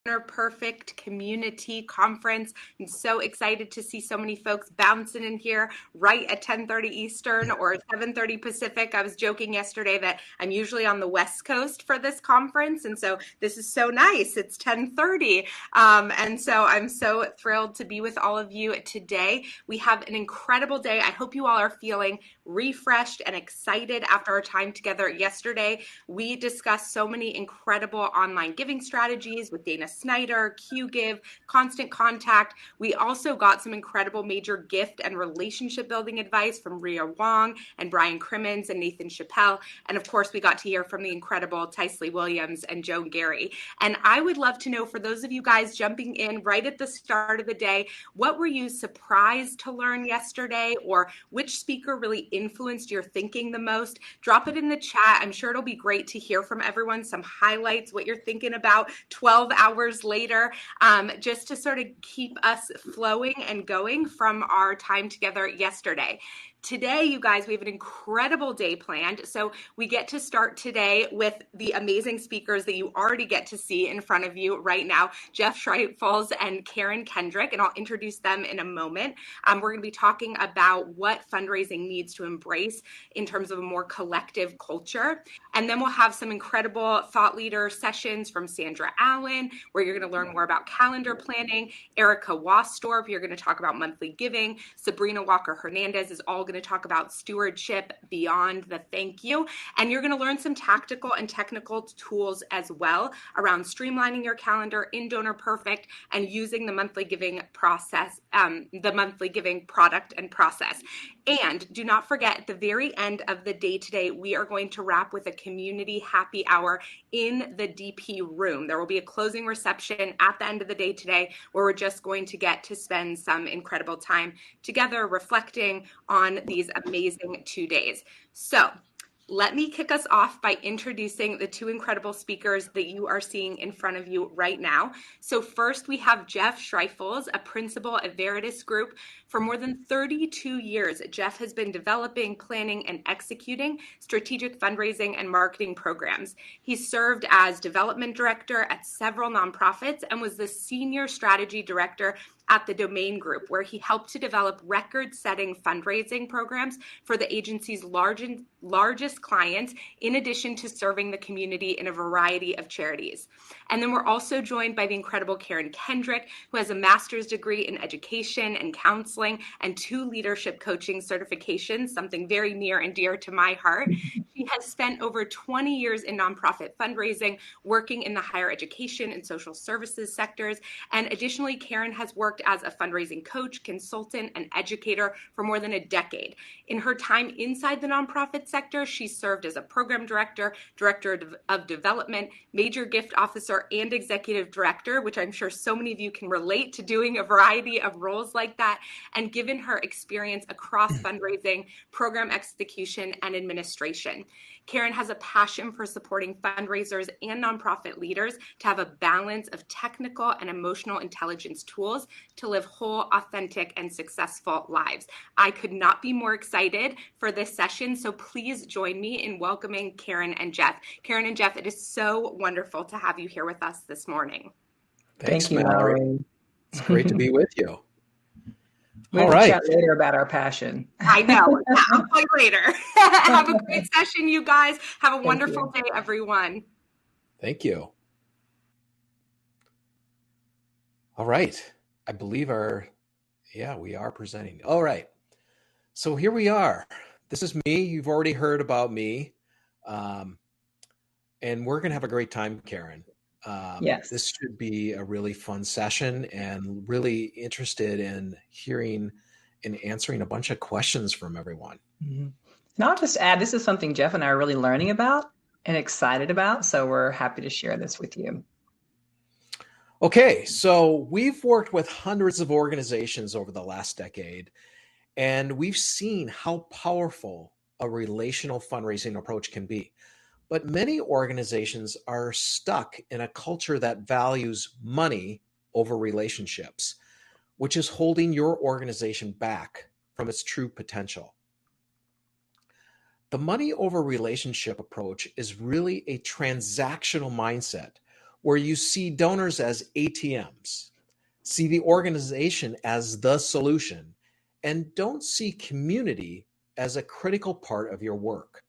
Perfect Community Conference. I'm so excited to see so many folks bouncing in here right at 10:30 Eastern or 7:30 Pacific. I was joking yesterday that I'm usually on the West Coast for this conference, and so this is so nice. It's 10:30, and so I'm so thrilled to be with all of you today. We have an incredible day. I hope you all are feeling refreshed and excited after our time together yesterday. We discussed so many incredible online giving strategies with Dana Snyder, QGive, Constant Contact. We also got some incredible major gift and relationship building advice from Ria Wong and Brian Crimmins and Nathan Chappelle. And of course, we got to hear from the incredible Tysley Williams and Joan Gary. And I would love to know, for those of you guys jumping in right at the start of the day, what were you surprised to learn yesterday, or which speaker really influenced your thinking the most? Drop it in the chat. I'm sure it'll be great to hear from everyone, some highlights, what you're thinking about 12 hours later, just to sort of keep us flowing and going from our time together yesterday. Today, you guys, we have an incredible day planned. So we get to start today with the amazing speakers that you already get to see in front of you right now, Jeff Schreifels and Karen Kendrick, and I'll introduce them in a moment. We're going to be talking about what fundraising needs to embrace in terms of a more collective culture. And then we'll have some incredible thought leader sessions from Sandra Allen, where you're going to learn more about calendar planning. Erica Wastorp, you're going to talk about monthly giving. Sabrina Walker Hernandez is all going to talk about stewardship beyond the thank you. And you're going to learn some tactical and technical tools as well around streamlining your calendar in Donor Perfect and using the monthly giving process, the monthly giving product and process. And do not forget, at the very end of the day today, we are going to wrap with a community happy hour in the DP room. There will be a closing reception at the end of the day today, where we're just going to get to spend some incredible time together reflecting on these amazing 2 days. So let me kick us off by introducing the two incredible speakers that you are seeing in front of you right now. So first, we have Jeff Schreifels, a principal at Veritas Group. For more than 32 years, Jeff has been developing, planning, and executing strategic fundraising and marketing programs. He served as development director at several nonprofits and was the senior strategy director at the Domain Group, where he helped to develop record-setting fundraising programs for the agency's largest clients, in addition to serving the community in a variety of charities. And then we're also joined by the incredible Karen Kendrick, who has a master's degree in education and counseling and 2 leadership coaching certifications, something very near and dear to my heart. She has spent over 20 years in nonprofit fundraising, working in the higher education and social services sectors. And additionally, Karen has worked as a fundraising coach, consultant, and educator for more than a decade. In her time inside the nonprofit sector, she served as a program director, director of development, major gift officer, and executive director, which I'm sure so many of you can relate to, doing a variety of roles like that. And given her experience across fundraising, program execution, and administration, Karen has a passion for supporting fundraisers and nonprofit leaders to have a balance of technical and emotional intelligence tools to live whole, authentic, and successful lives. I could not be more excited for this session, so please join me in welcoming Karen and Jeff. Karen and Jeff, it is so wonderful to have you here with us this morning. Thanks, Mallory. It's great to be with you. We'll chat later about our passion. I know. I'll play later. Have a great session, you guys. Have a wonderful day, everyone. Thank you. All right. I believe we are presenting. All right. So here we are. This is me. You've already heard about me. And we're going to have a great time, Karen. Yes. This should be a really fun session, and really interested in hearing and answering a bunch of questions from everyone. Mm-hmm. And I'll just add, this is something Jeff and I are really learning about and excited about. So we're happy to share this with you. Okay. So we've worked with hundreds of organizations over the last decade, and we've seen how powerful a relational fundraising approach can be. But many organizations are stuck in a culture that values money over relationships, which is holding your organization back from its true potential. The money over relationship approach is really a transactional mindset where you see donors as ATMs, see the organization as the solution, and don't see community as a critical part of your work.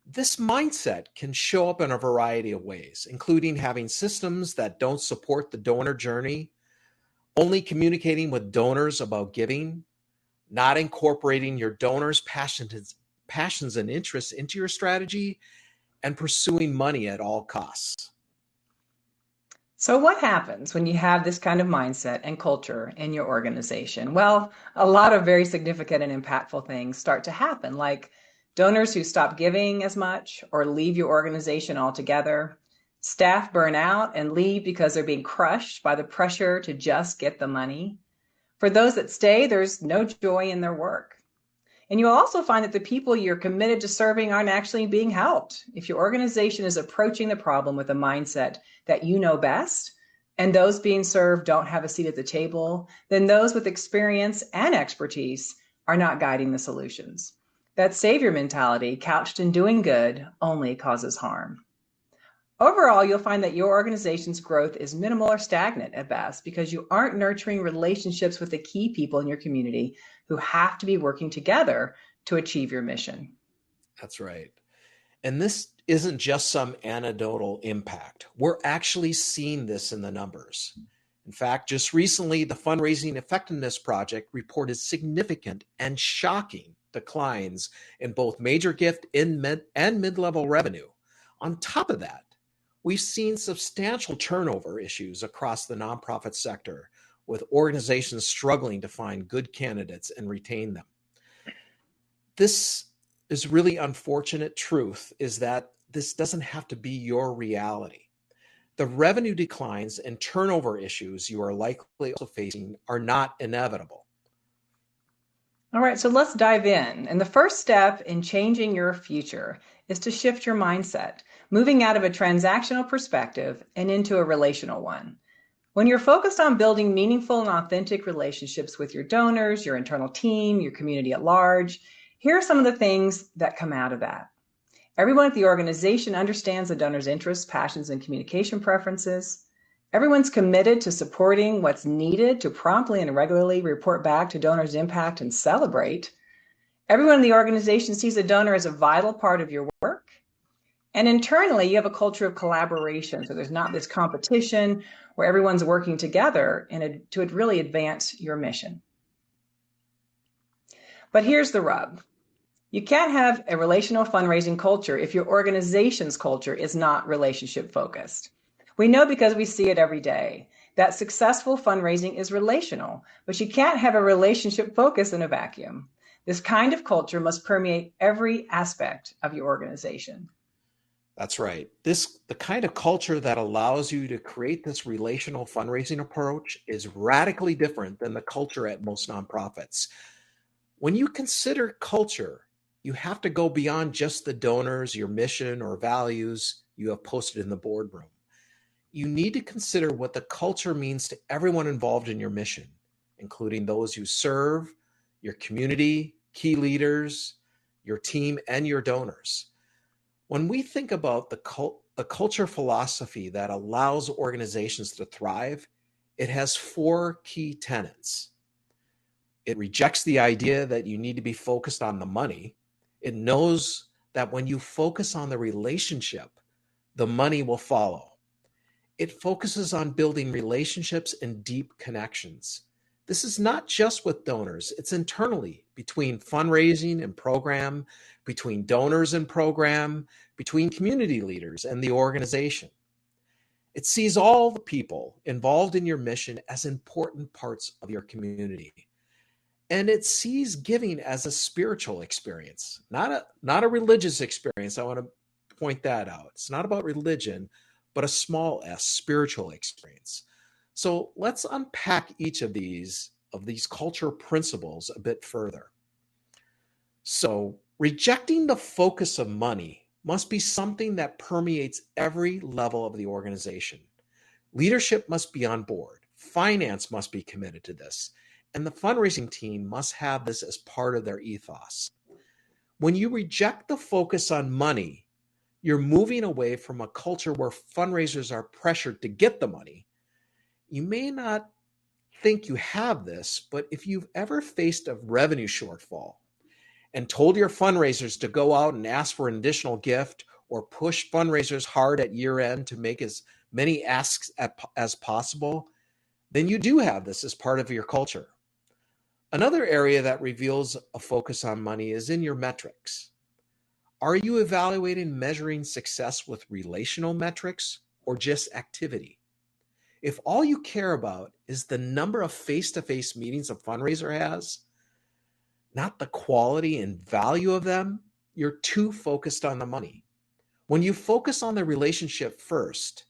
This mindset can show up in a variety of ways, including having systems that don't support the donor journey, only communicating with donors about giving, not incorporating your donors' passions and interests into your strategy, and pursuing money at all costs. So, what happens when you have this kind of mindset and culture in your organization? Well, a lot of very significant and impactful things start to happen, like donors who stop giving as much or leave your organization altogether. Staff burn out and leave because they're being crushed by the pressure to just get the money. For those that stay, there's no joy in their work. And you'll also find that the people you're committed to serving aren't actually being helped. If your organization is approaching the problem with a mindset that you know best, and those being served don't have a seat at the table, then those with experience and expertise are not guiding the solutions. That savior mentality, couched in doing good, only causes harm. Overall, you'll find that your organization's growth is minimal or stagnant at best because you aren't nurturing relationships with the key people in your community who have to be working together to achieve your mission. That's right. And this isn't just some anecdotal impact. We're actually seeing this in the numbers. In fact, just recently, the Fundraising Effectiveness Project reported significant and shocking declines in both major gift and mid-level revenue. On top of that, we've seen substantial turnover issues across the nonprofit sector, with organizations struggling to find good candidates and retain them. This is really unfortunate truth is that this doesn't have to be your reality. The revenue declines and turnover issues you are likely also facing are not inevitable. All right, so let's dive in. And the first step in changing your future is to shift your mindset, moving out of a transactional perspective and into a relational one. When you're focused on building meaningful and authentic relationships with your donors, your internal team, your community at large, here are some of the things that come out of that. Everyone at the organization understands the donor's interests, passions, and communication preferences. Everyone's committed to supporting what's needed to promptly and regularly report back to donors' impact and celebrate. Everyone in the organization sees a donor as a vital part of your work. And internally, you have a culture of collaboration. So there's not this competition where everyone's working together to really advance your mission. But here's the rub. You can't have a relational fundraising culture if your organization's culture is not relationship focused. We know because we see it every day that successful fundraising is relational, but you can't have a relationship focus in a vacuum. This kind of culture must permeate every aspect of your organization. That's right. The kind of culture that allows you to create this relational fundraising approach is radically different than the culture at most nonprofits. When you consider culture, you have to go beyond just the donors, your mission, or values you have posted in the boardroom. You need to consider what the culture means to everyone involved in your mission, including those you serve, your community, key leaders, your team, and your donors. When we think about the culture philosophy that allows organizations to thrive, it has four key tenets. It rejects the idea that you need to be focused on the money. It knows that when you focus on the relationship, the money will follow. It focuses on building relationships and deep connections. This is not just with donors, it's internally between fundraising and program, between donors and program, between community leaders and the organization. It sees all the people involved in your mission as important parts of your community. And it sees giving as a spiritual experience, not a religious experience. I want to point that out. It's not about religion, but a small s, spiritual experience. So let's unpack each of these culture principles a bit further. So rejecting the focus of money must be something that permeates every level of the organization. Leadership must be on board. Finance must be committed to this. And the fundraising team must have this as part of their ethos. When you reject the focus on money, You're moving away from a culture where fundraisers are pressured to get the money. You may not think you have this, but if you've ever faced a revenue shortfall and told your fundraisers to go out and ask for an additional gift or push fundraisers hard at year end to make as many asks as possible, then you do have this as part of your culture. Another area that reveals a focus on money is in your metrics. Are you evaluating measuring success with relational metrics or just activity? If all you care about is the number of face-to-face meetings a fundraiser has, not the quality and value of them, you're too focused on the money. When you focus on the relationship first,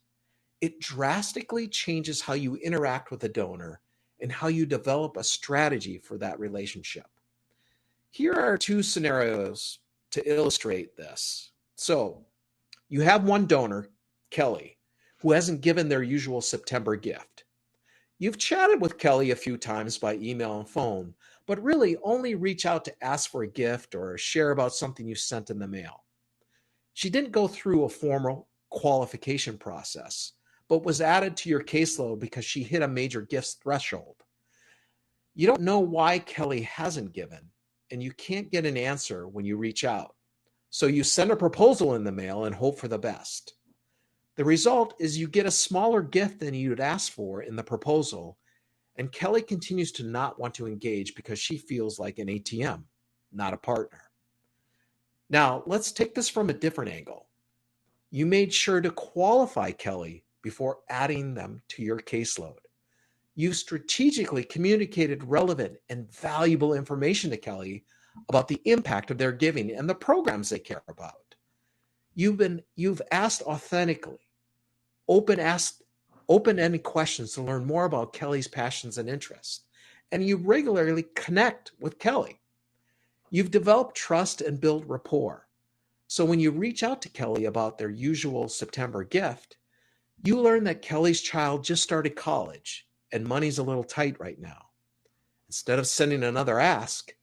it drastically changes how you interact with the donor and how you develop a strategy for that relationship. Here are two scenarios to illustrate this. So you have one donor, Kelly, who hasn't given their usual September gift. You've chatted with Kelly a few times by email and phone, but really only reach out to ask for a gift or share about something you sent in the mail. She didn't go through a formal qualification process, but was added to your caseload because she hit a major gifts threshold. You don't know why Kelly hasn't given, and you can't get an answer when you reach out. So you send a proposal in the mail and hope for the best. The result is you get a smaller gift than you'd asked for in the proposal, and Kelly continues to not want to engage because she feels like an ATM, not a partner. Now, let's take this from a different angle. You made sure to qualify Kelly before adding them to your caseload. You strategically communicated relevant and valuable information to Kelly about the impact of their giving and the programs they care about. You've asked authentically, open-ended questions to learn more about Kelly's passions and interests, and you regularly connect with Kelly. You've developed trust and built rapport. So when you reach out to Kelly about their usual September gift, you learn that Kelly's child just started college and money's a little tight right now. Instead of sending another ask,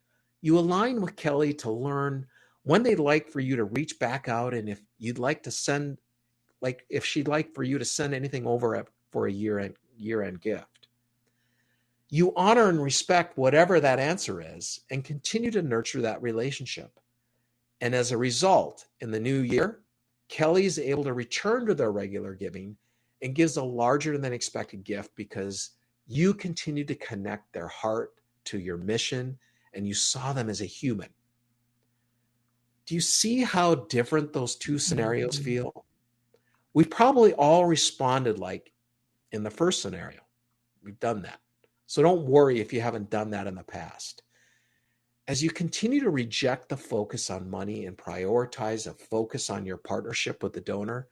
you align with Kelly to learn when they'd like for you to reach back out and if you'd like to send, like if she'd like for you to send anything over for a year-end gift. You honor and respect whatever that answer is and continue to nurture that relationship. And as a result, in the new year, Kelly is able to return to their regular giving and gives a larger than expected gift because you continue to connect their heart to your mission and you saw them as a human. Do you see how different those two scenarios feel? We've probably all responded like in the first scenario. We've done that. So don't worry if you haven't done that in the past. As you continue to reject the focus on money and prioritize a focus on your partnership with the donor,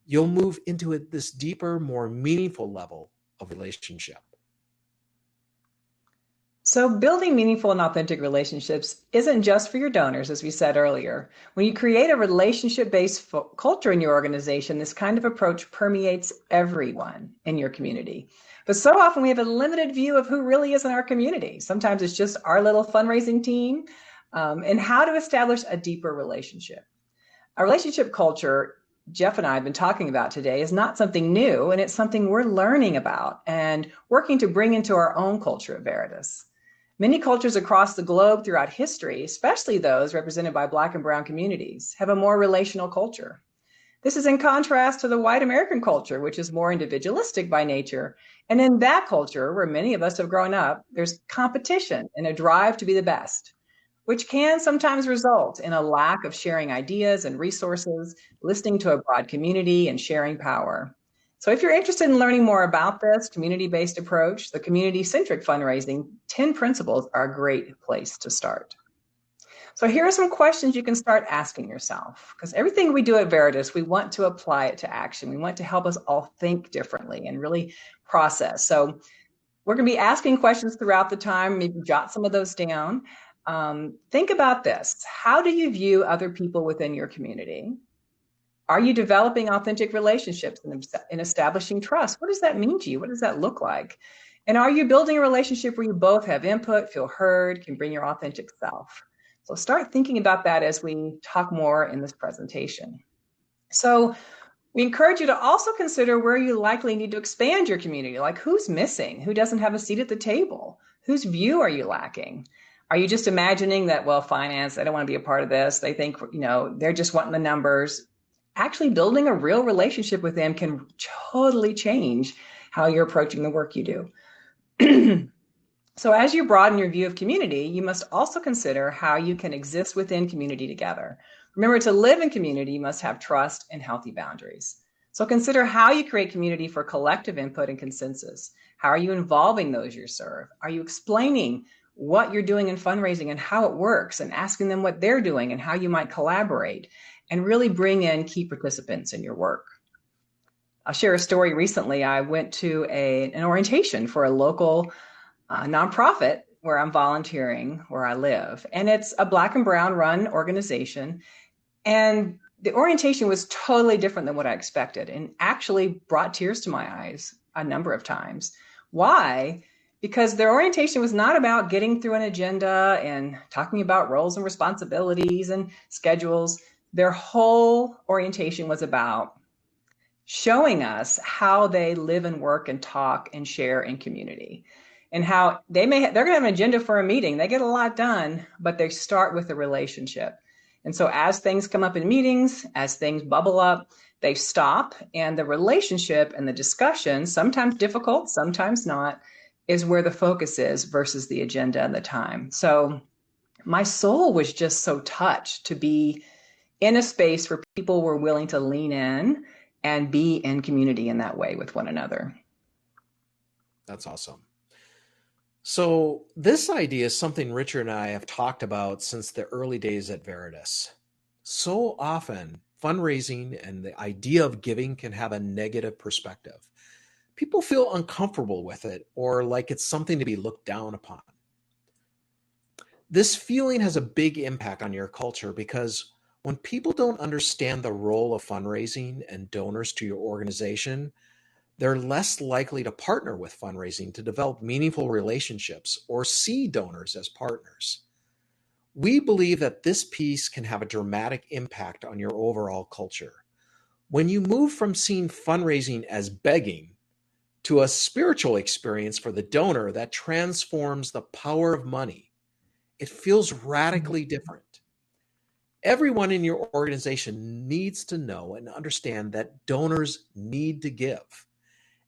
you'll move into this deeper, more meaningful level of relationship. So building meaningful and authentic relationships isn't just for your donors, as we said earlier. When you create a relationship-based culture in your organization, this kind of approach permeates everyone in your community. But so often we have a limited view of who really is in our community. Sometimes it's just our little fundraising team, and how to establish a deeper relationship. A relationship culture Jeff and I have been talking about today is not something new, and it's something we're learning about and working to bring into our own culture at Veritas. Many cultures across the globe throughout history, especially those represented by Black and Brown communities, have a more relational culture. This is in contrast to the white American culture, which is more individualistic by nature. And in that culture, where many of us have grown up, there's competition and a drive to be the best, which can sometimes result in a lack of sharing ideas and resources, listening to a broad community, and sharing power. So if you're interested in learning more about this community-based approach, the community-centric fundraising 10 principles are a great place to start. So here are some questions you can start asking yourself, because everything we do at Veritas, we want to apply it to action. We want to help us all think differently and really process. So we're going to be asking questions throughout the time. Maybe jot some of those down. Think about this. How do you view other people within your community? Are you developing authentic relationships and establishing trust? What does that mean to you? What does that look like? And are you building a relationship where you both have input, feel heard, can bring your authentic self? So start thinking about that as we talk more in this presentation. So we encourage you to also consider where you likely need to expand your community, like who's missing, who doesn't have a seat at the table, whose view are you lacking? Are you just imagining that, well, finance, they don't want to be a part of this. They think, they're just wanting the numbers. Actually building a real relationship with them can totally change how you're approaching the work you do. So as you broaden your view of community, you must also consider how you can exist within community together. Remember, to live in community, you must have trust and healthy boundaries. So consider how you create community for collective input and consensus. How are you involving those you serve? Are you explaining what you're doing in fundraising and how it works, and asking them what they're doing and how you might collaborate, and really bring in key participants in your work? I'll share a story. Recently, I went to an orientation for a local nonprofit where I'm volunteering where I live. And it's a Black and Brown run organization. And the orientation was totally different than what I expected, and actually brought tears to my eyes a number of times. Why? Because their orientation was not about getting through an agenda and talking about roles and responsibilities and schedules. Their whole orientation was about showing us how they live and work and talk and share in community, and how they're going to have an agenda for a meeting. They get a lot done, but they start with a relationship. And so as things come up in meetings, as things bubble up, they stop, and the relationship and the discussion, sometimes difficult, sometimes not, is where the focus is versus the agenda and the time. So my soul was just so touched to be in a space where people were willing to lean in and be in community in that way with one another. That's awesome. So this idea is something Richard and I have talked about since the early days at Veritas. So often, fundraising and the idea of giving can have a negative perspective. People feel uncomfortable with it, or like it's something to be looked down upon. This feeling has a big impact on your culture, because when people don't understand the role of fundraising and donors to your organization, they're less likely to partner with fundraising to develop meaningful relationships or see donors as partners. We believe that this piece can have a dramatic impact on your overall culture. When you move from seeing fundraising as begging to a spiritual experience for the donor that transforms the power of money, it feels radically different. Everyone in your organization needs to know and understand that donors need to give,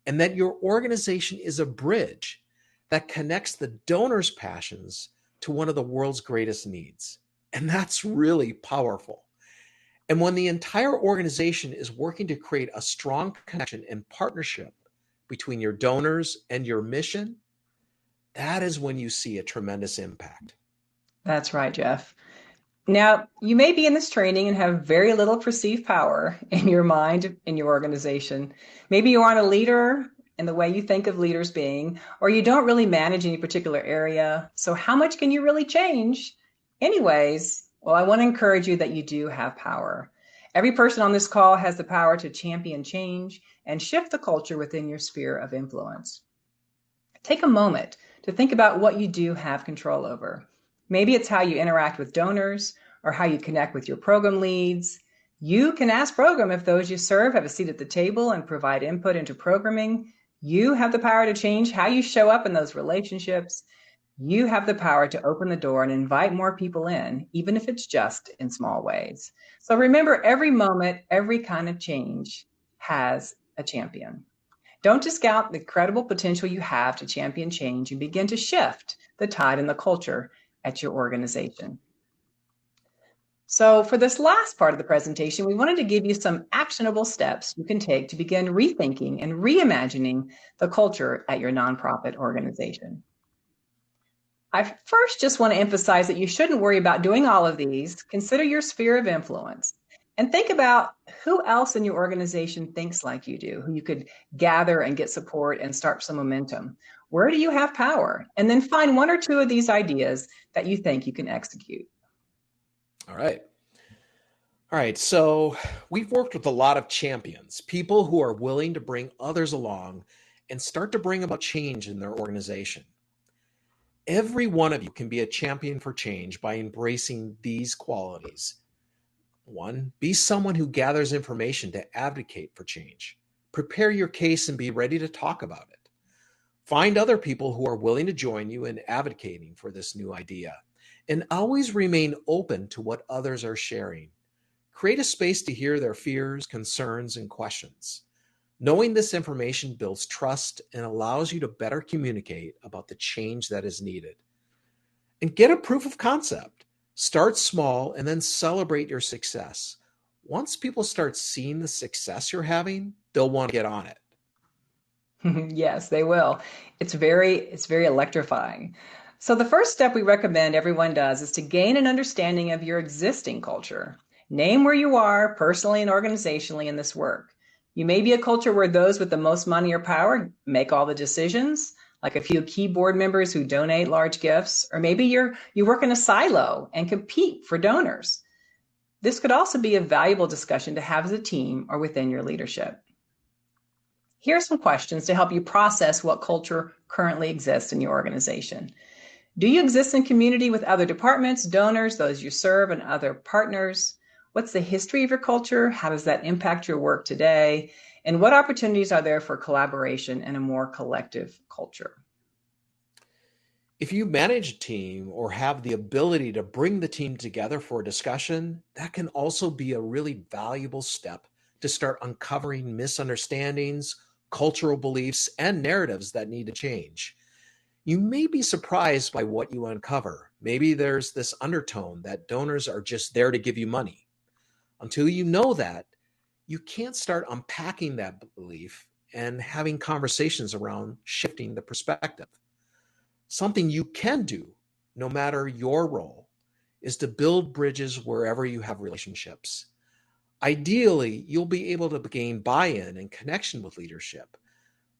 and that your organization is a bridge that connects the donor's passions to one of the world's greatest needs. And that's really powerful. And when the entire organization is working to create a strong connection and partnership between your donors and your mission, that is when you see a tremendous impact. That's right, Jeff. Now, you may be in this training and have very little perceived power in your mind, in your organization. Maybe you aren't a leader in the way you think of leaders being, or you don't really manage any particular area. So how much can you really change? Anyways, well, I want to encourage you that you do have power. Every person on this call has the power to champion change and shift the culture within your sphere of influence. Take a moment to think about what you do have control over. Maybe it's how you interact with donors or how you connect with your program leads. You can ask program if those you serve have a seat at the table and provide input into programming. You have the power to change how you show up in those relationships. You have the power to open the door and invite more people in, even if it's just in small ways. So remember, every moment, every kind of change has a champion. Don't discount the incredible potential you have to champion change and begin to shift the tide in the culture at your organization. So for this last part of the presentation, we wanted to give you some actionable steps you can take to begin rethinking and reimagining the culture at your nonprofit organization. I first just want to emphasize that you shouldn't worry about doing all of these. Consider your sphere of influence and think about who else in your organization thinks like you do, who you could gather and get support and start some momentum. Where do you have power? And then find one or two of these ideas that you think you can execute. All right. All right. So we've worked with a lot of champions, people who are willing to bring others along and start to bring about change in their organization. Every one of you can be a champion for change by embracing these qualities. One, be someone who gathers information to advocate for change. Prepare your case and be ready to talk about it. Find other people who are willing to join you in advocating for this new idea. And always remain open to what others are sharing. Create a space to hear their fears, concerns, and questions. Knowing this information builds trust and allows you to better communicate about the change that is needed. And get a proof of concept. Start small and then celebrate your success. Once people start seeing the success you're having, they'll want to get on it. Yes, they will. It's very electrifying. So the first step we recommend everyone does is to gain an understanding of your existing culture. Name where you are personally and organizationally in this work. You may be a culture where those with the most money or power make all the decisions, like a few key board members who donate large gifts, or maybe you work in a silo and compete for donors. This could also be a valuable discussion to have as a team or within your leadership. Here are some questions to help you process what culture currently exists in your organization. Do you exist in community with other departments, donors, those you serve, and other partners? What's the history of your culture? How does that impact your work today? And what opportunities are there for collaboration and a more collective culture? If you manage a team or have the ability to bring the team together for a discussion, that can also be a really valuable step to start uncovering misunderstandings, cultural beliefs, and narratives that need to change. You may be surprised by what you uncover. Maybe there's this undertone that donors are just there to give you money. Until you know that, you can't start unpacking that belief and having conversations around shifting the perspective. Something you can do, no matter your role, is to build bridges wherever you have relationships. Ideally, you'll be able to gain buy-in and connection with leadership,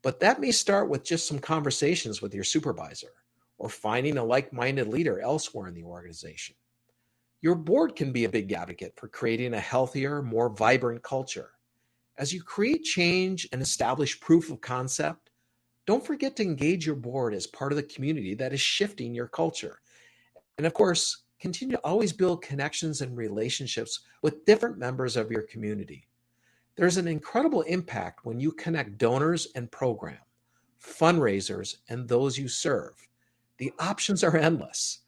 but that may start with just some conversations with your supervisor or finding a like-minded leader elsewhere in the organization. Your board can be a big advocate for creating a healthier, more vibrant culture. As you create change and establish proof of concept, don't forget to engage your board as part of the community that is shifting your culture. And of course, continue to always build connections and relationships with different members of your community. There's an incredible impact when you connect donors and program, fundraisers, and those you serve. The options are endless,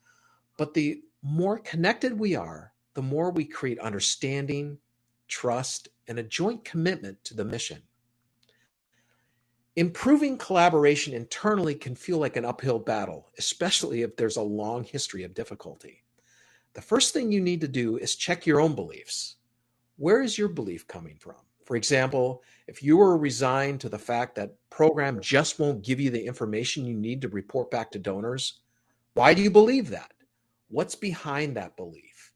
but the more connected we are, the more we create understanding, trust, and a joint commitment to the mission. Improving collaboration internally can feel like an uphill battle, especially if there's a long history of difficulty. The first thing you need to do is check your own beliefs. Where is your belief coming from? For example, if you were resigned to the fact that program just won't give you the information you need to report back to donors, why do you believe that? What's behind that belief?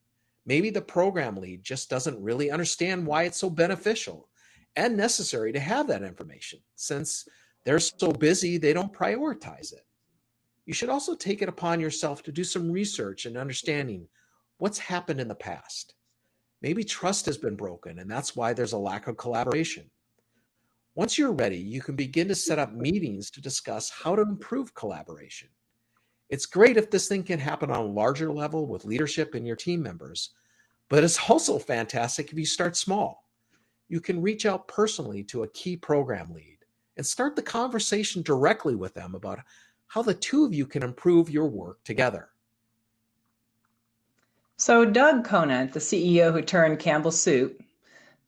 Maybe the program lead just doesn't really understand why it's so beneficial and necessary to have that information, since they're so busy they don't prioritize it. You should also take it upon yourself to do some research and understanding what's happened in the past. Maybe trust has been broken, and that's why there's a lack of collaboration. Once you're ready, you can begin to set up meetings to discuss how to improve collaboration. It's great if this thing can happen on a larger level with leadership and your team members, but it's also fantastic if you start small. You can reach out personally to a key program lead and start the conversation directly with them about how the two of you can improve your work together. So Doug Conant, the CEO who turned Campbell Soup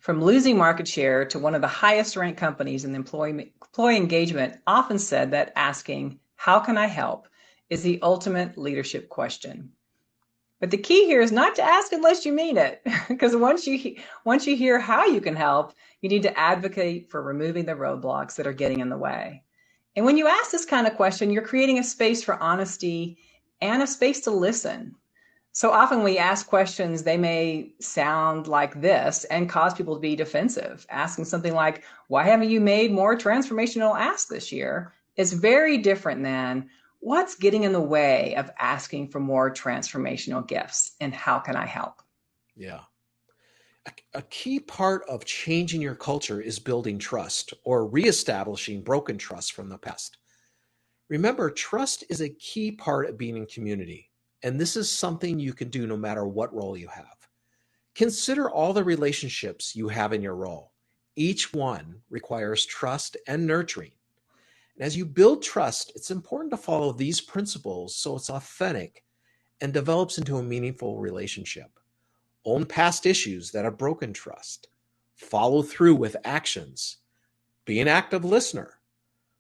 from losing market share to one of the highest ranked companies in employee engagement, often said that asking, how can I help, is the ultimate leadership question. But the key here is not to ask unless you mean it, because once you hear how you can help, you need to advocate for removing the roadblocks that are getting in the way. And when you ask this kind of question, you're creating a space for honesty and a space to listen. So often we ask questions, they may sound like this and cause people to be defensive. Asking something like, why haven't you made more transformational asks this year? Is very different than, what's getting in the way of asking for more transformational gifts and how can I help? Yeah. A key part of changing your culture is building trust or reestablishing broken trust from the past. Remember, trust is a key part of being in community, and this is something you can do no matter what role you have. Consider all the relationships you have in your role. Each one requires trust and nurturing. And as you build trust, it's important to follow these principles so it's authentic and develops into a meaningful relationship. Own past issues that have broken trust. Follow through with actions. Be an active listener.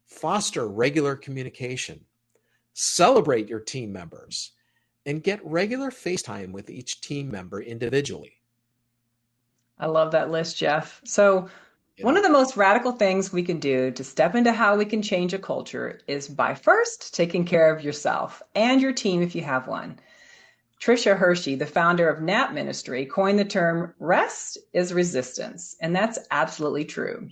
Foster regular communication. Celebrate your team members. And get regular face time with each team member individually. I love that list, Jeff. So, one Yeah. of the most radical things we can do to step into how we can change a culture is by first taking care of yourself and your team if you have one. Tricia Hershey, the founder of NAP Ministry, coined the term rest is resistance, and that's absolutely true.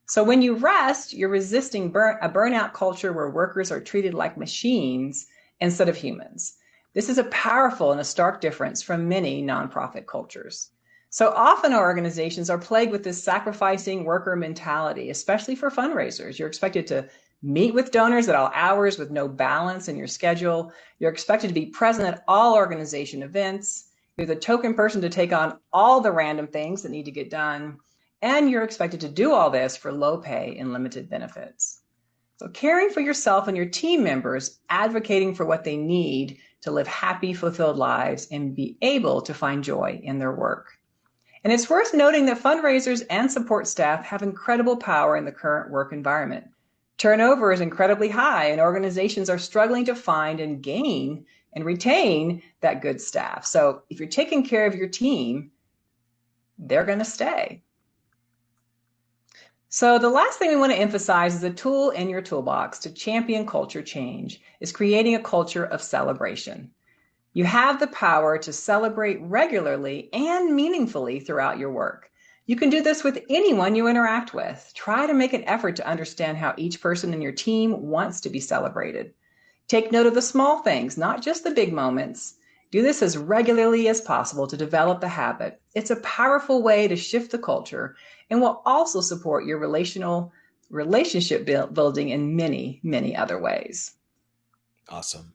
So when you rest, you're resisting a burnout culture where workers are treated like machines instead of humans. This is a powerful and a stark difference from many nonprofit cultures. So often our organizations are plagued with this sacrificing worker mentality, especially for fundraisers. You're expected to meet with donors at all hours with no balance in your schedule. You're expected to be present at all organization events. You're the token person to take on all the random things that need to get done. And you're expected to do all this for low pay and limited benefits. So caring for yourself and your team members, advocating for what they need to live happy, fulfilled lives and be able to find joy in their work. And it's worth noting that fundraisers and support staff have incredible power in the current work environment. Turnover is incredibly high, and organizations are struggling to find and gain and retain that good staff. So if you're taking care of your team, they're going to stay. So the last thing we want to emphasize is a tool in your toolbox to champion culture change is creating a culture of celebration. You have the power to celebrate regularly and meaningfully throughout your work. You can do this with anyone you interact with. Try to make an effort to understand how each person in your team wants to be celebrated. Take note of the small things, not just the big moments. Do this as regularly as possible to develop the habit. It's a powerful way to shift the culture and will also support your relationship building in many, many other ways. Awesome.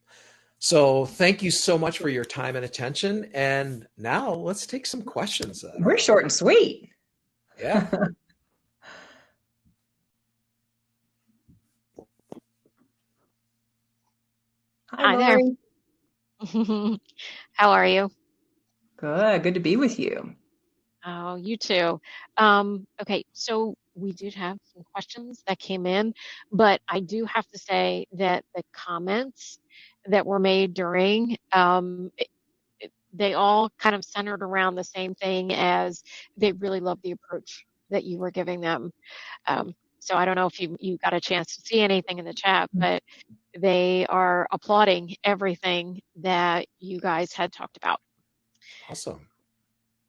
So thank you so much for your time and attention. And now let's take some questions. We're short and sweet. Yeah. Hi there. How are you? Good to be with you. Oh, you too. Okay, so we did have some questions that came in, but I do have to say that the comments that were made during, they all kind of centered around the same thing as they really loved the approach that you were giving them. So I don't know if you got a chance to see anything in the chat, but they are applauding everything that you guys had talked about. Awesome.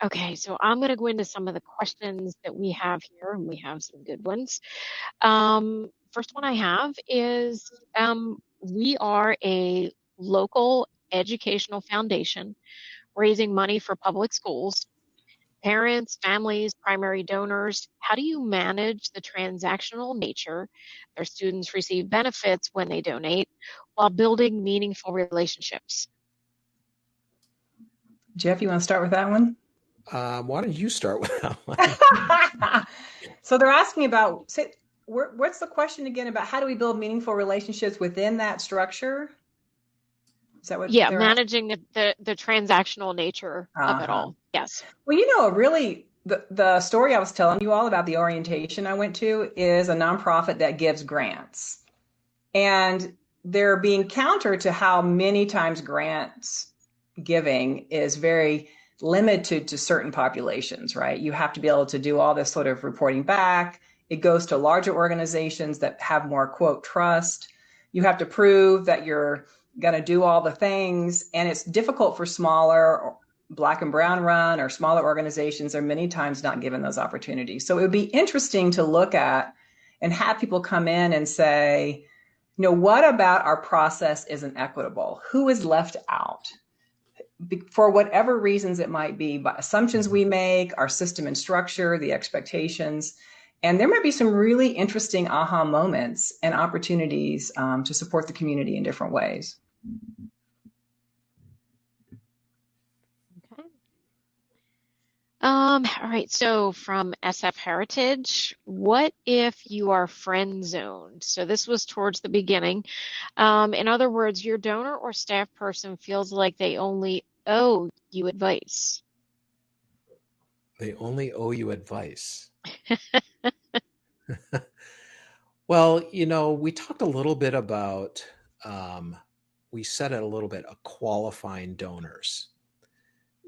Okay, so I'm going to go into some of the questions that we have here, and we have some good ones. First one I have is we are a local educational foundation raising money for public schools. Parents, families, primary donors, how do you manage the transactional nature? Their students receive benefits when they donate while building meaningful relationships. Jeff, you want to start with that one? Why don't you start with that one? So they're asking about, what's the question again about how do we build meaningful relationships within that structure? Is that what? Yeah, managing the transactional nature of it all. Yes. Well, really, the story I was telling you all about the orientation I went to is a nonprofit that gives grants. And they're being counter to how many times grants giving is very limited to certain populations, right? You have to be able to do all this sort of reporting back. It goes to larger organizations that have more, quote, trust. You have to prove that you're going to do all the things. And it's difficult for smaller Black and brown run or smaller organizations are many times not given those opportunities. So it would be interesting to look at and have people come in and say, what about our process isn't equitable? Who is left out? For whatever reasons it might be, by assumptions we make, our system and structure, the expectations. And there might be some really interesting aha moments and opportunities to support the community in different ways. Okay. All right, so from SF Heritage, what if you are friend zoned? So this was towards the beginning. In other words, your donor or staff person feels like they only owe you advice. They only owe you advice. Well, we talked a little bit about, we said it a little bit, qualifying donors,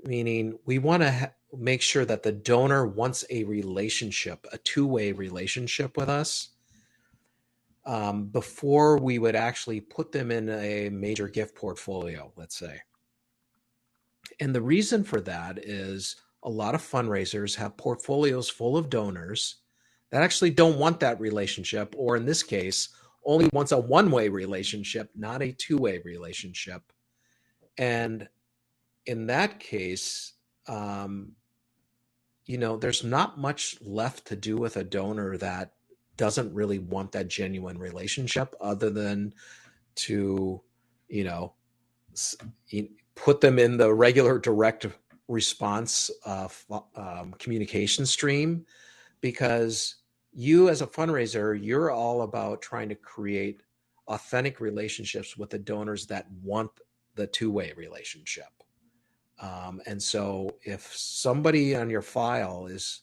meaning we want to make sure that the donor wants a relationship, a two-way relationship with us, before we would actually put them in a major gift portfolio, let's say. And the reason for that is a lot of fundraisers have portfolios full of donors that actually don't want that relationship, or in this case, only wants a one-way relationship, not a two-way relationship. And in that case, there's not much left to do with a donor that doesn't really want that genuine relationship, other than to, put them in the regular direct response communication stream, because you as a fundraiser, you're all about trying to create authentic relationships with the donors that want the two-way relationship. And so if somebody on your file is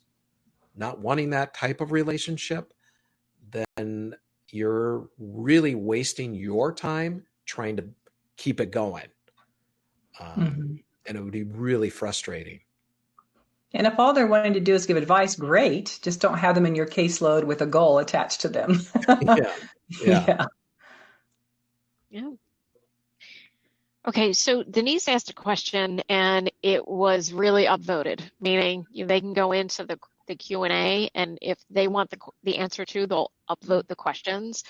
not wanting that type of relationship, then you're really wasting your time trying to keep it going. And it would be really frustrating. And if all they're wanting to do is give advice, great. Just don't have them in your caseload with a goal attached to them. Yeah. Okay, so Denise asked a question and it was really upvoted, meaning they can go into the Q&A, and if they want the answer to, they'll upvote the questions.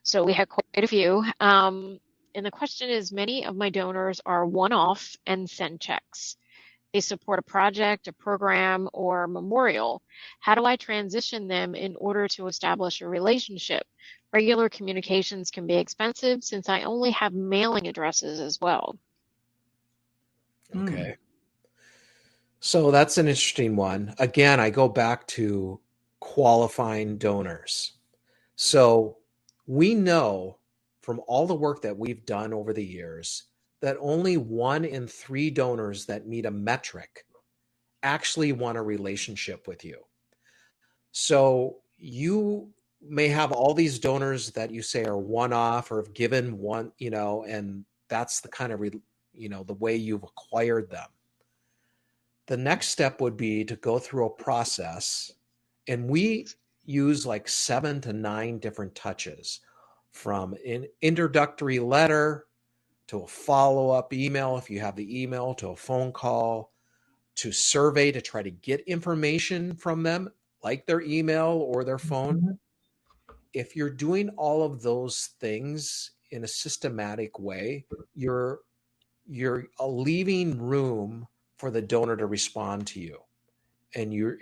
So we had quite a few. And the question is, many of my donors are one-off and send checks. They support a project, a program, or memorial. How do I transition them in order to establish a relationship? Regular communications can be expensive since I only have mailing addresses as well. Okay. So that's an interesting one. Again, I go back to qualifying donors. So we know from all the work that we've done over the years that only 1 in 3 donors that meet a metric actually want a relationship with you. So you may have all these donors that you say are one-off or have given one, and that's the kind of, the way you've acquired them. The next step would be to go through a process, and we use like 7 to 9 different touches, from an introductory letter to a follow-up email, if you have the email, to a phone call, to survey to try to get information from them, like their email or their phone. If you're doing all of those things in a systematic way, you're leaving room for the donor to respond to you. And you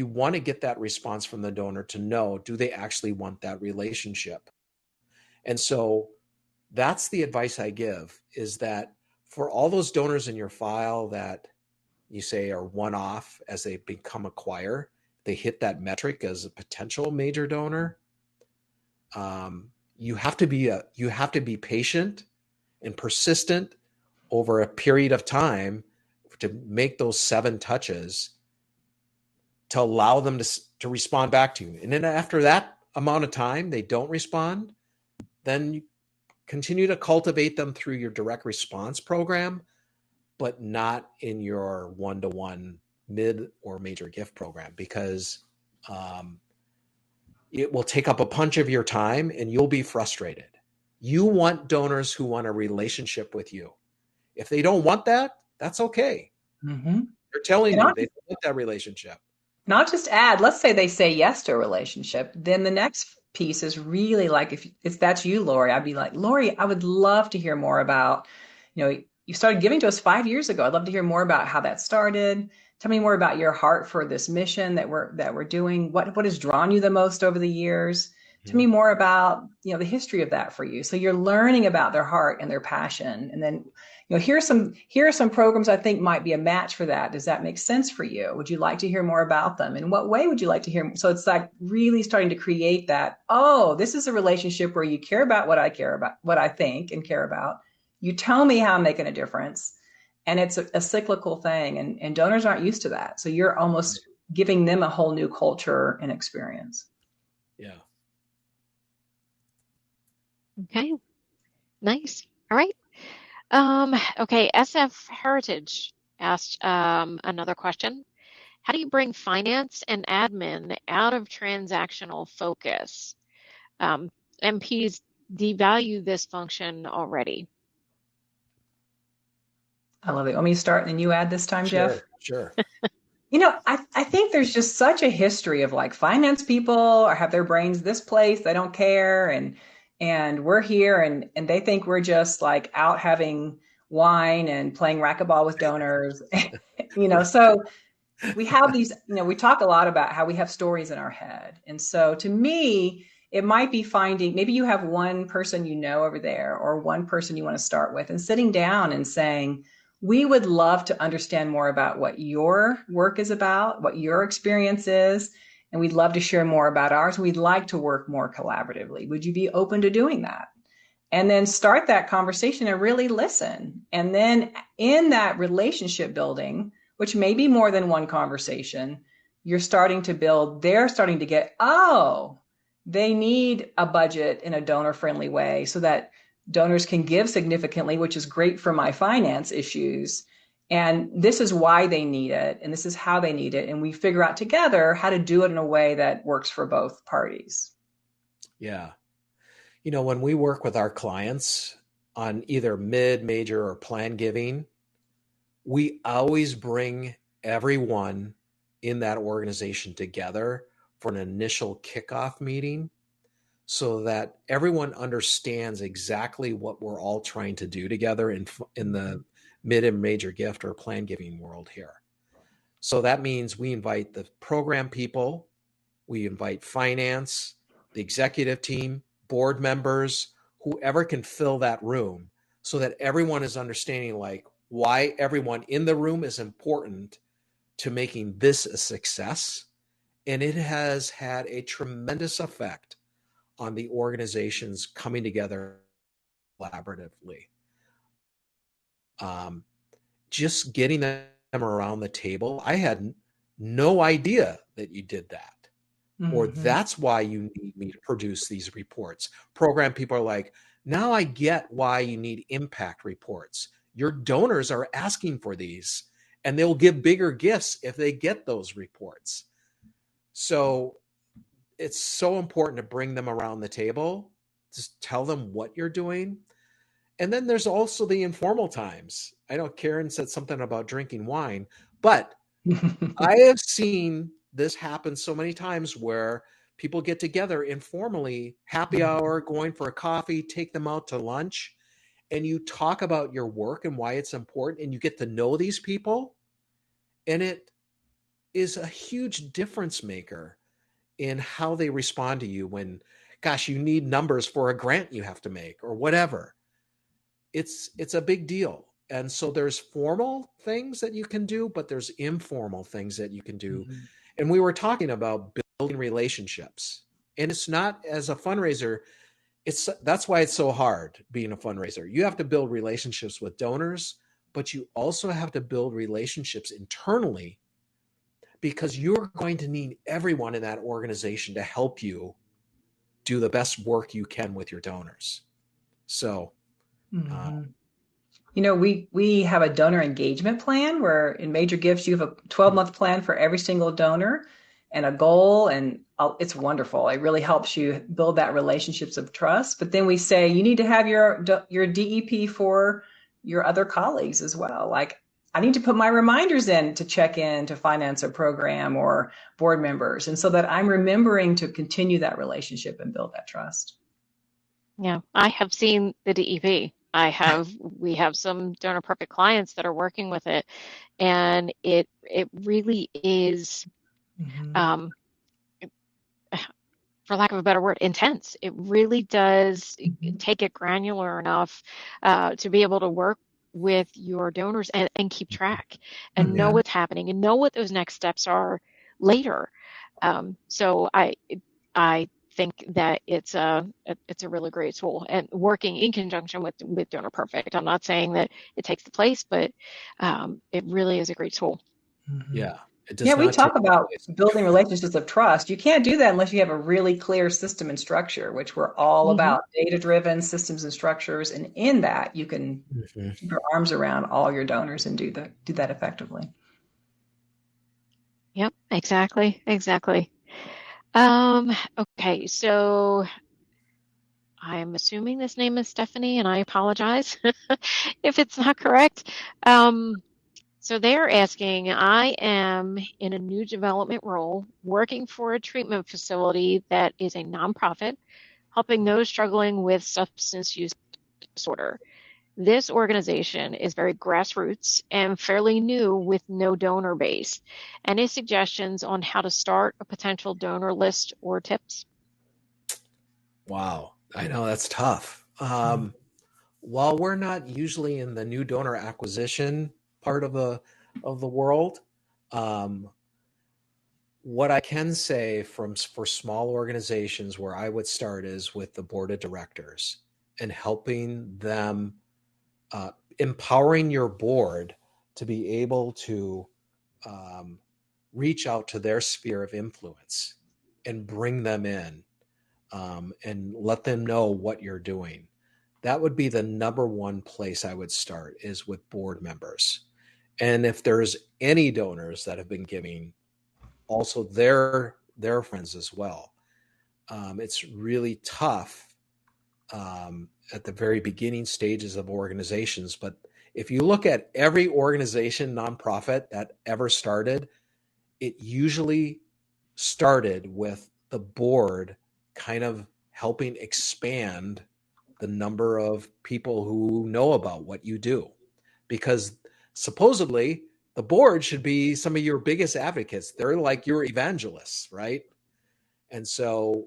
want to get that response from the donor to know, do they actually want that relationship? And so that's the advice I give, is that for all those donors in your file that you say are one-off as they become acquire, they hit that metric as a potential major donor. You have to be patient and persistent over a period of time to make those 7 touches to allow them to respond back to you. And then after that amount of time, they don't respond, then you continue to cultivate them through your direct response program, but not in your one-to-one mid or major gift program, because it will take up a bunch of your time and you'll be frustrated. You want donors who want a relationship with you. If they don't want that, that's okay. They're telling you they don't want that relationship. And I'll just add, let's say they say yes to a relationship, then the next piece is really like, if that's you, Lori, I'd be like, Lori, I would love to hear more about, you started giving to us 5 years ago. I'd love to hear more about how that started. Tell me more about your heart for this mission that we're doing. What has drawn you the most over the years? to me more about, the history of that for you. So you're learning about their heart and their passion. And then, here are some programs I think might be a match for that. Does that make sense for you? Would you like to hear more about them? In what way would you like to hear? So it's like really starting to create that, oh, this is a relationship where you care about what I care about, what I think and care about. You tell me how I'm making a difference. And it's a cyclical thing. And donors aren't used to that. So you're almost giving them a whole new culture and experience. Yeah. Okay, nice. All right. Okay, SF Heritage asked another question. How do you bring finance and admin out of transactional focus? MPs devalue this function already. I love it. Want me to start and then you add this time, Jeff? Sure. I think there's just such a history of like finance people or have their brains this place, they don't care, and we're here and they think we're just like out having wine and playing racquetball with donors. So we have these, we talk a lot about how we have stories in our head. And so to me, it might be finding, maybe you have one person over there or one person you want to start with and sitting down and saying, we would love to understand more about what your work is about, what your experience is, and we'd love to share more about ours. We'd like to work more collaboratively. Would you be open to doing that? And then start that conversation and really listen. And then in that relationship building, which may be more than one conversation, they're starting to get, they need a budget in a donor-friendly way so that donors can give significantly, which is great for my finance issues. And this is why they need it, and this is how they need it. And we figure out together how to do it in a way that works for both parties. Yeah. When we work with our clients on either mid, major, or plan giving, we always bring everyone in that organization together for an initial kickoff meeting so that everyone understands exactly what we're all trying to do together in the mid and major gift or plan giving world here. So that means we invite the program people, we invite finance, the executive team, board members, whoever can fill that room so that everyone is understanding like why everyone in the room is important to making this a success. And it has had a tremendous effect on the organizations coming together collaboratively. Just getting them around the table. I had no idea that you did that. Mm-hmm. Or that's why you need me to produce these reports. Program people are like, now I get why you need impact reports. Your donors are asking for these, and they'll give bigger gifts if they get those reports. So it's so important to bring them around the table, just tell them what you're doing. And then there's also the informal times. I know Karen said something about drinking wine, but I have seen this happen so many times where people get together informally, happy hour, going for a coffee, take them out to lunch, and you talk about your work and why it's important, and you get to know these people. And it is a huge difference maker in how they respond to you when, gosh, you need numbers for a grant you have to make or whatever. It's a big deal. And so there's formal things that you can do, but there's informal things that you can do. Mm-hmm. And we were talking about building relationships. And it's not, as a fundraiser, that's why it's so hard being a fundraiser. You have to build relationships with donors, but you also have to build relationships internally because you're going to need everyone in that organization to help you do the best work you can with your donors. So, we have a donor engagement plan where in major gifts, you have a 12-month plan for every single donor and a goal, and it's wonderful. It really helps you build that relationships of trust. But then we say you need to have your DEP for your other colleagues as well. Like, I need to put my reminders in to check in to finance a program or board members, and so that I'm remembering to continue that relationship and build that trust. Yeah, I have seen the DEP. We have some donor perfect clients that are working with it, and it really is. for lack of a better word, intense. It really does take it granular enough to be able to work with your donors and keep track and know Yeah. what's happening and know what those next steps are later. So I think that it's a really great tool and working in conjunction with Donor Perfect. I'm not saying that it takes the place, but it really is a great tool. Yeah. It Yeah, does we not take talk about place. building relationships of trust. You can't do that unless you have a really clear system and structure, which we're all Hmm. about data-driven systems and structures. And in that, you can Mhm. keep your arms around all your donors and do that effectively. Yep, exactly. Okay, so I'm assuming this name is Stephanie, and I apologize if it's not correct. Um, so they're asking, I am in a new development role working for a treatment facility that is a nonprofit, helping those struggling with substance use disorder. This organization is very grassroots and fairly new with no donor base. Any suggestions on how to start a potential donor list or tips? Wow. I know that's tough. While we're not usually in the new donor acquisition part of the world, um, what I can say for small organizations where I would start is with the board of directors and helping them, empowering your board to be able to um, reach out to their sphere of influence and bring them in, and let them know what you're doing. That would be the number one place I would start, is with board members. And if there's any donors that have been giving, also their friends as well. It's really tough at the very beginning stages of organizations, but if you look at every organization, nonprofit that ever started, it usually started with the board kind of helping expand the number of people who know about what you do. Because supposedly the board should be some of your biggest advocates. They're like your evangelists, right? And so,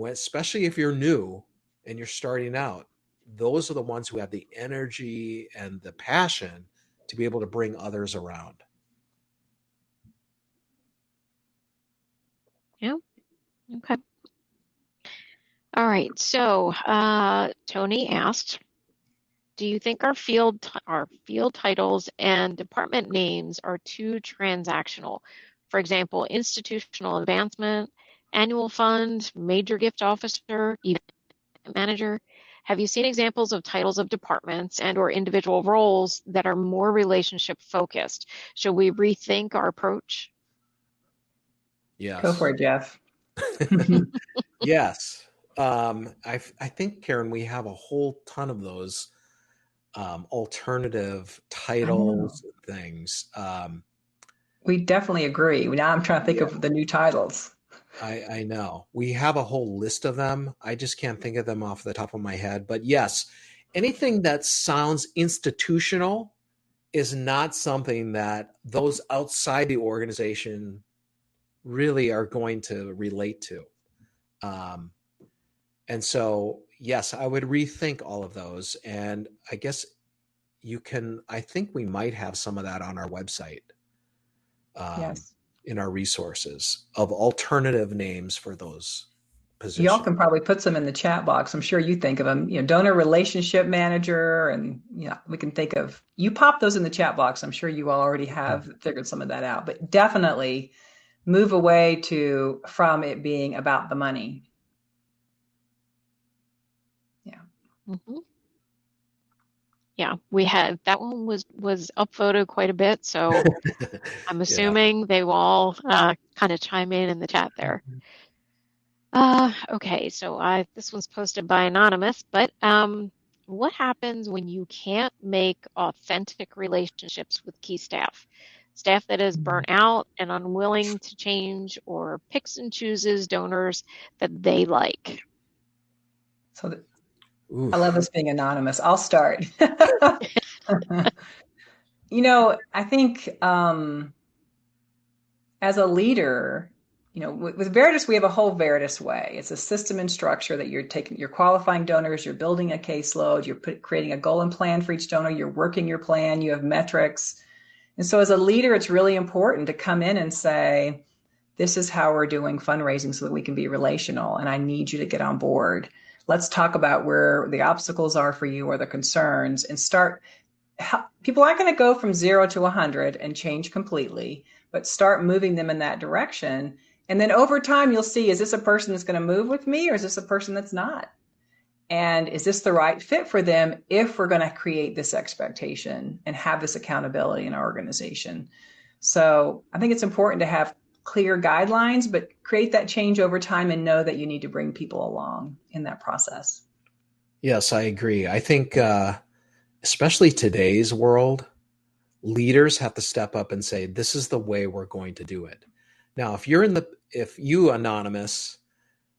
especially if you're new and you're starting out, those are the ones who have the energy and the passion to be able to bring others around. Yeah, okay. All right. So, Tony asked, do you think our field titles and department names are too transactional? For example, institutional advancement, annual fund, major gift officer, event manager. Have you seen examples of titles of departments and or individual roles that are more relationship focused? Should we rethink our approach? Go for Yes. it, Jeff. Yes. I think, Karen, we have a whole ton of those alternative I know. titles and things. We definitely agree. Now I'm trying to think Yeah, of the new titles. I know. We have a whole list of them. I just can't think of them off the top of my head. But yes, anything that sounds institutional is not something that those outside the organization really are going to relate to. Um, and so, yes, I would rethink all of those. And I guess I think we might have some of that on our website, um, Yes. in our resources of alternative names for those Y'all positions. can probably put some in the chat box. I'm sure you think of them, donor relationship manager, and we can think of, you pop those in the chat box. I'm sure you all already have figured some of that out, but definitely move away from it being about the money. Yeah. Mm-hmm. Yeah, we had that one was upvoted quite a bit, so I'm Yeah. assuming they will all kind of chime in the chat there. Okay, so this one's posted by Anonymous, but what happens when you can't make authentic relationships with key staff? Staff that is burnt out and unwilling to change or picks and chooses donors that they like. So I love Oof. this being anonymous. I'll start. I think as a leader, with Veritas, we have a whole Veritas way. It's a system and structure that you're qualifying donors, you're building a caseload, you're creating a goal and plan for each donor, you're working your plan, you have metrics. And so as a leader, it's really important to come in and say, this is how we're doing fundraising so that we can be relational, and I need you to get on board. Let's talk about where the obstacles are for you or the concerns, and start. People aren't going to go from 0 to 100 and change completely, but start moving them in that direction. And then over time, you'll see, is this a person that's going to move with me, or is this a person that's not? And is this the right fit for them if we're going to create this expectation and have this accountability in our organization? So I think it's important to have clear guidelines, but create that change over time and know that you need to bring people along in that process. Yes, I agree. I think, especially today's world, leaders have to step up and say, this is the way we're going to do it. Now, if you, Anonymous,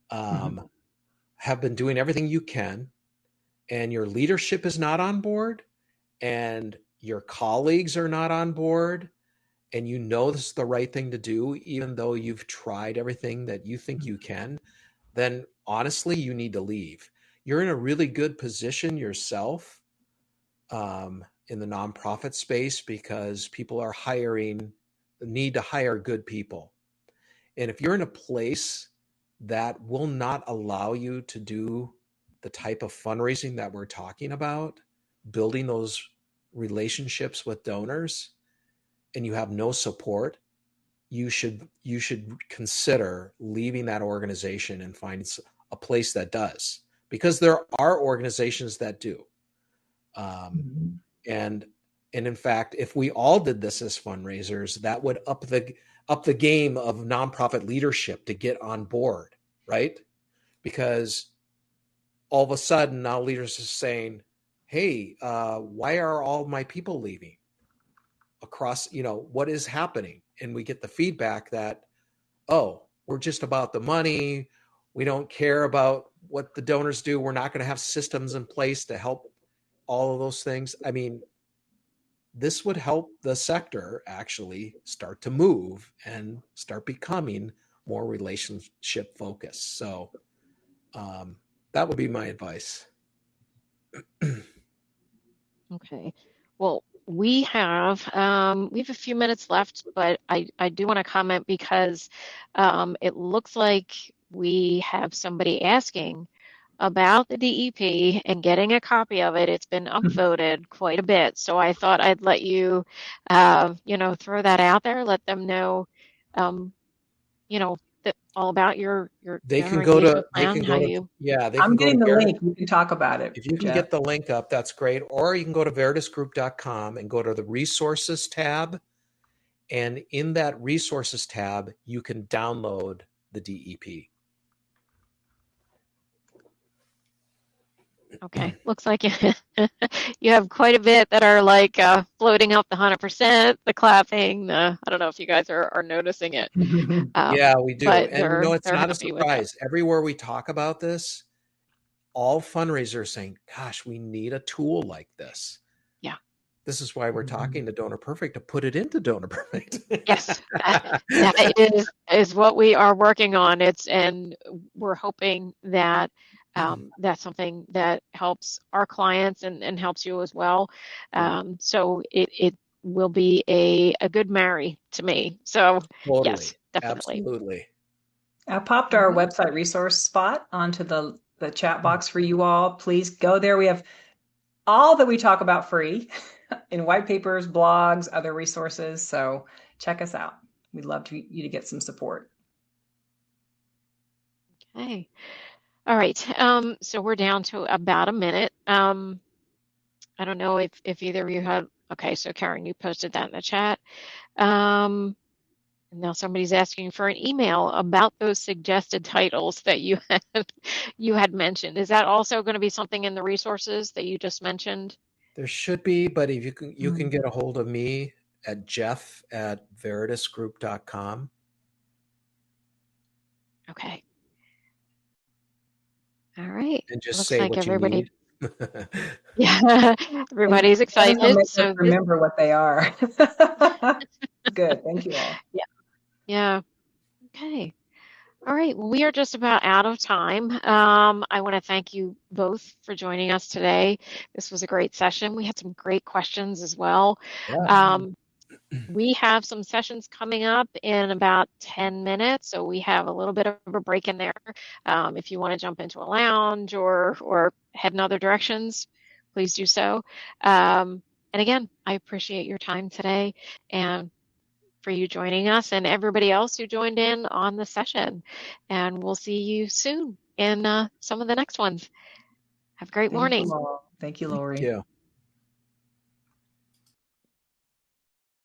have been doing everything you can, and your leadership is not on board, and your colleagues are not on board, and you know this is the right thing to do, even though you've tried everything that you think you can, then honestly, you need to leave. You're in a really good position yourself in the nonprofit space because people are need to hire good people. And if you're in a place that will not allow you to do the type of fundraising that we're talking about, building those relationships with donors, and you have no support, you should consider leaving that organization and find a place that does, because there are organizations that do. And in fact, if we all did this as fundraisers, that would up the game of nonprofit leadership to get on board, right? Because all of a sudden now leaders are saying, hey, why are all my people leaving across, what is happening? And we get the feedback that, oh, we're just about the money. We don't care about what the donors do. We're not going to have systems in place to help all of those things. I mean, this would help the sector actually start to move and start becoming more relationship focused. So that would be my advice. Okay. Well, we have a few minutes left, but I do want to comment because it looks like we have somebody asking about the DEP and getting a copy of it. It's been upvoted quite a bit, so I thought I'd let you, throw that out there. Let them know, all about your They donor can go engagement to, plan. they I'm can go to getting the Veritas. link. We can talk about it. If you can Jeff. get the link up, that's great. Or you can go to veritasgroup.com and go to the resources tab. And in that resources tab, you can download the DEP. Okay, looks like you have quite a bit that are like floating up the 100%, the clapping. I don't know if you guys are noticing it. Yeah, we do. But And it's they're not a happy with that. surprise. Everywhere we talk about this, all fundraisers are saying, gosh, we need a tool like this. Yeah. This is why we're talking to Donor Perfect, to put it into Donor Perfect. Yes, that is what we are working on. And we're hoping that that's something that helps our clients and helps you as well. So it will be a good marry to me. So Totally. yes, definitely. Absolutely. I popped our website resource spot onto the chat box for you all. Please go there. We have all that we talk about free in white papers, blogs, other resources. So check us out. We'd love you to get some support. Okay. All right. So we're down to about a minute. I don't know if either of you had, okay, so Karen, you posted that in the chat. And now somebody's asking for an email about those suggested titles that you had mentioned. Is that also going to be something in the resources that you just mentioned? There should be, but if you can get a hold of me at jeff@veritasgroup.com. Okay. All right. And just Looks say like what everybody, you need. yeah, everybody's excited. Make So us remember what they are. Good. Thank you all. Yeah. Yeah. Okay. All right, well, we are just about out of time. I want to thank you both for joining us today. This was a great session. We had some great questions as well. Yeah. We have some sessions coming up in about 10 minutes, so we have a little bit of a break in there. If you want to jump into a lounge or head in other directions, please do so. And again, I appreciate your time today and for you joining us and everybody else who joined in on the session. And we'll see you soon in some of the next ones. Have a great Thank morning. you all. Thank you, Thank Lori. you.